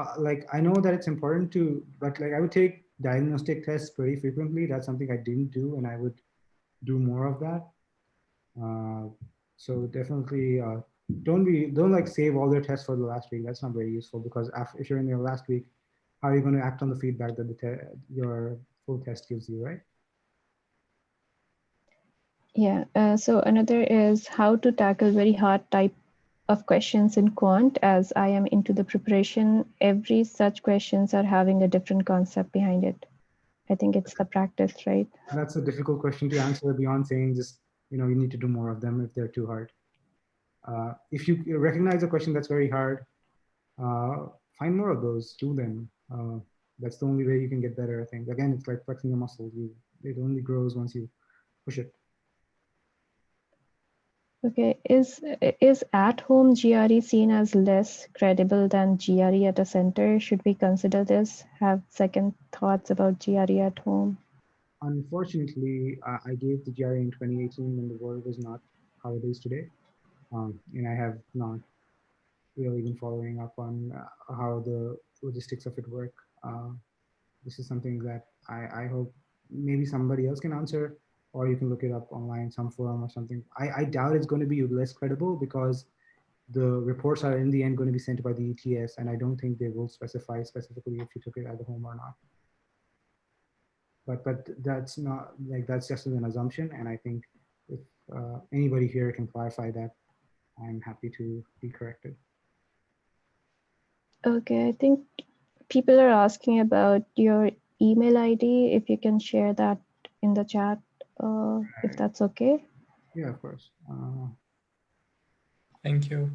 S2: I know that it's important to, but like I would take diagnostic tests pretty frequently. That's something I didn't do, and I would do more of that. So definitely don't like save all their tests for the last week. That's not very useful because if you're in your last week, how are you going to act on the feedback that your full test gives you, right?
S5: Yeah, so another is how to tackle very hard type of questions in quant. As I am into the preparation, every such questions are having a different concept behind it. I think it's the practice, right?
S2: That's a difficult question to answer beyond saying just, you need to do more of them if they're too hard. If you recognize a question that's very hard, find more of those, do them. That's the only way you can get better, I think. Again, it's like flexing a muscle. It only grows once you push it.
S5: Okay, is at-home GRE seen as less credible than GRE at a center? Should we consider this? Have second thoughts about GRE at home?
S2: Unfortunately, I gave the GRE in 2018 when the world was not how it is today. And I have not really been following up on how the logistics of it work. This is something that I hope maybe somebody else can answer, or you can look it up online, some forum or something. I doubt it's going to be less credible because the reports are in the end going to be sent by the ETS, and I don't think they will specify specifically if you took it at the home or not. But that's not like, that's just an assumption, and I think if anybody here can clarify that, I'm happy to be corrected.
S5: Okay, I think people are asking about your email ID. If you can share that in the chat, if that's okay.
S2: Yeah, of course.
S1: Thank you.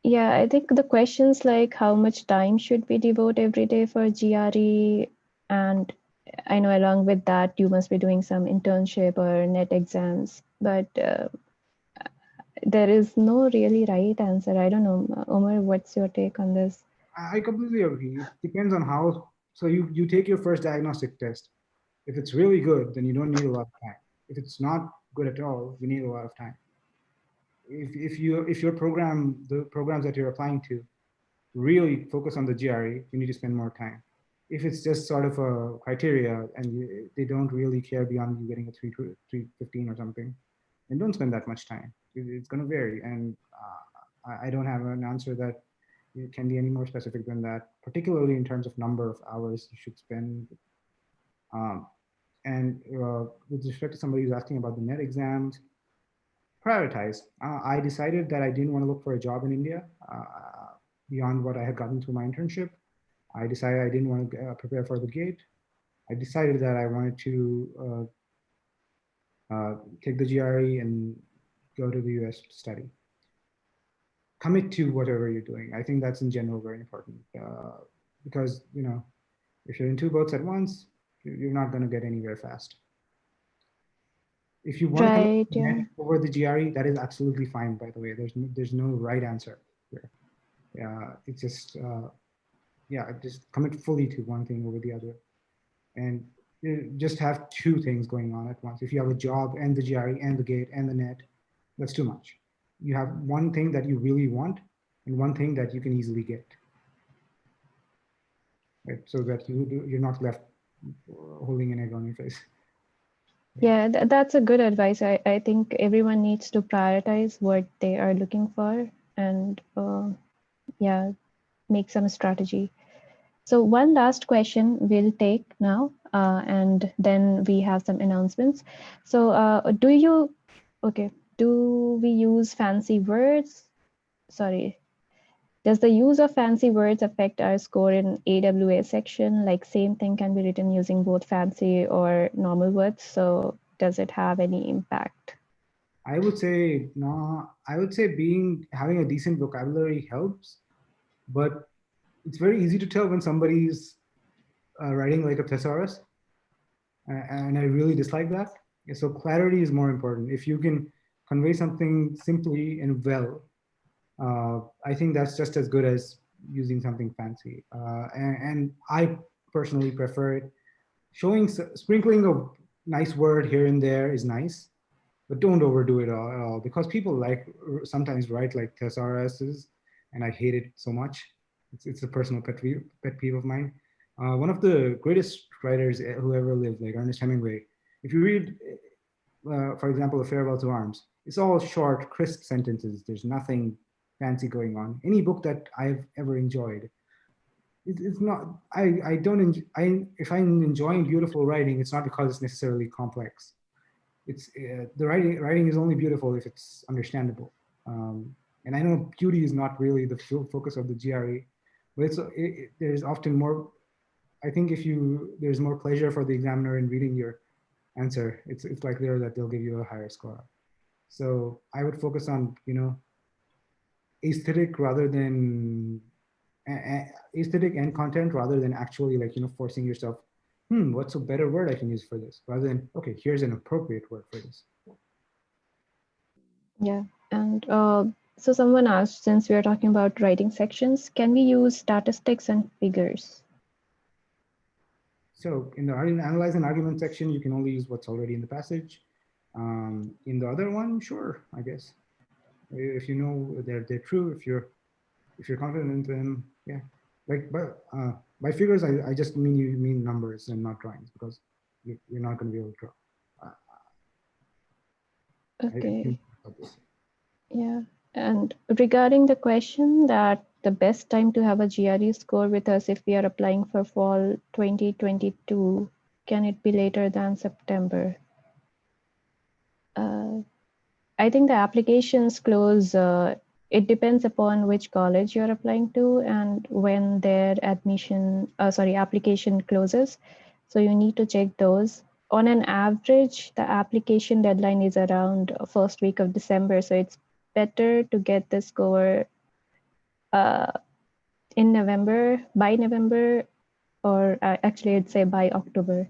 S5: Yeah, I think the questions like how much time should we devote every day for GRE, and I know along with that you must be doing some internship or net exams, but there is no really right answer. I don't know, Omar, what's your take on this?
S2: I completely agree. It depends on how. So you take your first diagnostic test. If it's really good, then you don't need a lot of time. If it's not good at all, you need a lot of time. If your program, the programs that you're applying to, really focus on the GRE, you need to spend more time. If it's just sort of a criteria and they don't really care beyond you getting a 315 or something, then don't spend that much time. It's going to vary, and I don't have an answer that it can be any more specific than that, particularly in terms of number of hours you should spend. And with respect to somebody who's asking about the net exams, prioritize. I decided that I didn't want to look for a job in India beyond what I had gotten through my internship. I decided I didn't want to prepare for the GATE. I decided that I wanted to take the GRE and go to the US to study. Commit to whatever you're doing. I think that's in general very important because, if you're in two boats at once, you're not going to get anywhere fast. If you want to commit over the GRE, that is absolutely fine, by the way. There's no right answer here. It's just, just commit fully to one thing over the other. And just have two things going on at once. If you have a job and the GRE and the GATE and the net, that's too much. You have one thing that you really want and one thing that you can easily get. Right? So that you're not left holding an egg on interface.
S5: Yeah, that's a good advice. I think everyone needs to prioritize what they are looking for and yeah, make some strategy. So one last question we'll take now, and then we have some announcements. So do we use fancy words? Sorry. Does the use of fancy words affect our score in AWA section? Like same thing can be written using both fancy or normal words. So does it have any impact?
S2: I would say no. I would say having a decent vocabulary helps, but it's very easy to tell when somebody's writing like a thesaurus, and I really dislike that. So clarity is more important. If you can convey something simply and well, I think that's just as good as using something fancy. And I personally prefer it. Sprinkling a nice word here and there is nice, but don't overdo it all because people sometimes write like thesauruses, and I hate it so much. It's a personal pet peeve of mine. One of the greatest writers who ever lived, like Ernest Hemingway, if you read, for example, A Farewell to Arms, it's all short, crisp sentences. There's nothing fancy going on. Any book that I've ever enjoyed, it's not. I don't. If I'm enjoying beautiful writing, it's not because it's necessarily complex. It's the writing is only beautiful if it's understandable. And I know beauty is not really the focus of the GRE, but there's often more. I think there's more pleasure for the examiner in reading your answer. It's likelier that they'll give you a higher score. So I would focus on aesthetic rather than aesthetic and content rather than actually forcing yourself. What's a better word I can use for this? Rather than, okay, here's an appropriate word for this.
S5: Yeah, and so someone asked, since we are talking about writing sections, can we use statistics and figures?
S2: So in the analyze and argument section, you can only use what's already in the passage. In the other one, sure, I guess. If you know they're true, if you're confident in them, yeah. By figures, I just mean you mean numbers and not drawings, because you're not going to be able to draw.
S5: Okay. Yeah, and regarding the question that the best time to have a GRE score with us if we are applying for fall 2022, can it be later than September? I think the applications close, it depends upon which college you're applying to and when their application closes. So you need to check those. On an average, the application deadline is around first week of December. So it's better to get the score in by November, or actually I'd say by October.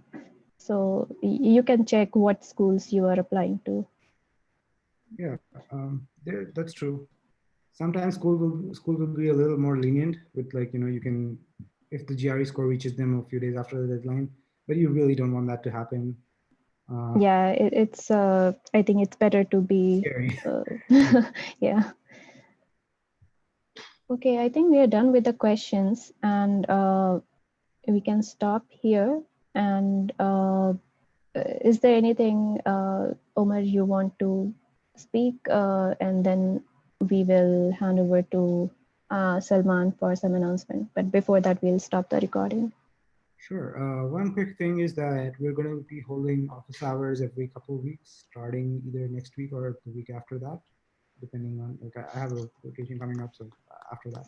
S5: So you can check what schools you are applying to.
S2: Yeah, that's true. Sometimes school will be a little more lenient with you can, if the GRE score reaches them a few days after the deadline, but you really don't want that to happen.
S5: Yeah, it's I think it's better to be
S2: scary.
S5: Yeah. Okay, I think we are done with the questions, and we can stop here. And is there anything, Omar, you want to speak? And then we will hand over to Salman for some announcement. But before that, we'll stop the recording.
S2: Sure. One quick thing is that we're going to be holding office hours every couple of weeks, starting either next week or the week after that, depending on, I have a vacation coming up, so after that.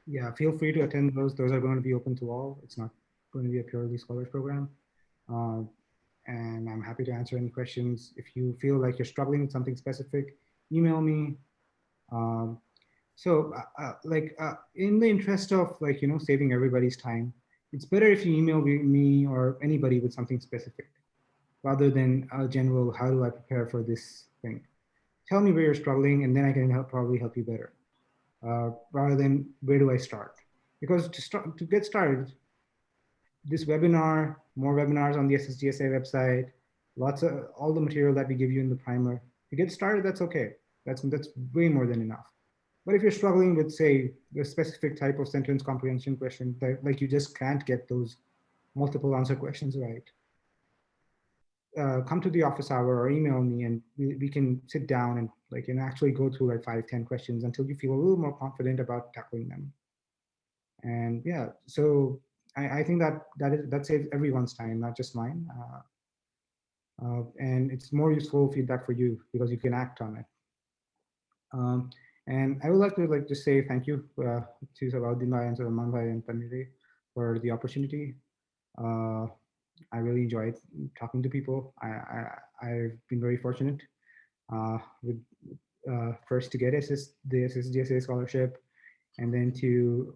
S2: Yeah, feel free to attend those. Those are going to be open to all. It's not going to be a purely scholars program. And I'm happy to answer any questions. If you feel like you're struggling with something specific, email me. In the interest of saving everybody's time, it's better if you email me or anybody with something specific rather than a general, how do I prepare for this thing? Tell me where you're struggling and then I can probably help you better. Rather than where do I start? Because to get started, this webinar, more webinars on the SSGSA website, all the material that we give you in the primer. To get started, that's okay. That's way more than enough. But if you're struggling with, say, a specific type of sentence comprehension question, that, like, you just can't get those multiple answer questions right, come to the office hour or email me, and we can sit down and actually go through like 5-10 questions until you feel a little more confident about tackling them. And yeah, so I think that saves everyone's time, not just mine. And it's more useful feedback for you because you can act on it. And I would like to just say thank you to Salahuddin and Salman and Tanvir for the opportunity. I really enjoyed talking to people. I've been very fortunate with first to get the SSGSA scholarship, and then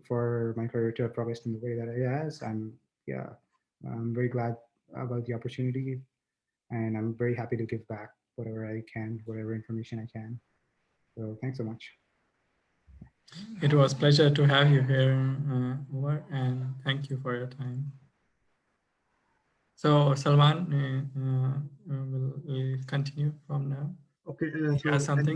S2: for my career to have progressed in the way that it has. I'm very glad about the opportunity, and I'm very happy to give back whatever I can, whatever information I can. So thanks so much.
S1: It was a pleasure to have you here, Omar, and thank you for your time. So Salman will continue from now.
S6: Okay.
S1: He has something.